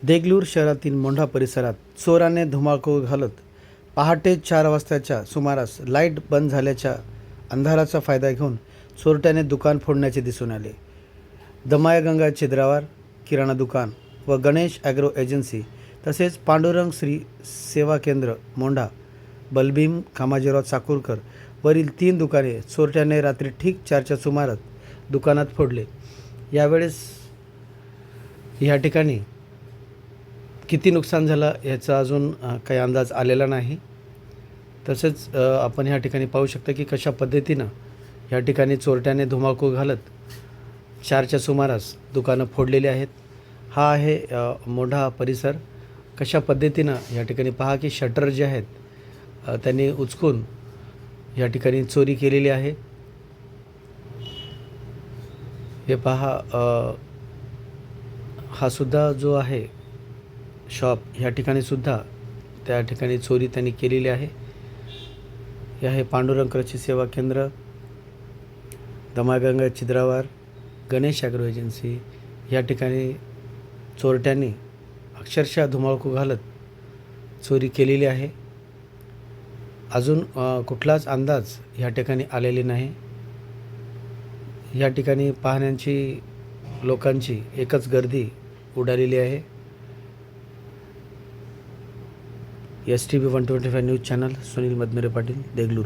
देगलूर शहरातील मोंढा परिसरात चोराने धुमाकूळ घालत पहाटे 4 वाजताच्या सुमारास लाईट बंद झाल्याच्या अंधाराचा फायदा घेऊन चोरट्याने दुकान फोडण्याचे दिसून आले. दमायगंगा छिद्रावर किराणा दुकान व गणेश ॲग्रो एजन्सी तसेच पांडुरंग श्री सेवा केंद्र मोंढा, बलभीम कामाजीराव चाकूरकर वरील 3 दुकाने चोरट्याने रात्री ठीक 4च्या सुमारास दुकानात फोडले. यावेळेस या ठिकाणी किती नुकसान झालं याचा अजून काही अंदाज आलेला नाही. तसेच आपण ह्या ठिकाणी पाहू शकता की कशा पद्धतीनं या ठिकाणी चोरट्याने धुमाकूळ घालत 4च्या सुमारास दुकानं फोडलेली आहेत. हा आहे मोंढा परिसर. कशा पद्धतीनं या ठिकाणी पहा की शटर जे आहेत त्यांनी उचकून या ठिकाणी चोरी केलेली आहे. हे पहा, हा सुद्धा जो आहे शॉप ह्या ठिकाणी सुद्धा त्या ठिकाणी चोरी त्यांनी केलेली आहे. हे आहे पांडुरंग कृषी सेवा केंद्र, दमागंगा छिद्रावर, गणेश ॲग्रो एजन्सी. या ठिकाणी चोरट्यांनी अक्षरशः धुमाकूळ घालत चोरी केलेली आहे. अजून कुठलाच अंदाज या ठिकाणी आलेली नाही. या ठिकाणी पाहण्याची लोकांची एकच गर्दी उडालेली आहे. STB 125 news channel, Sunil Madmere Patil, Deglur.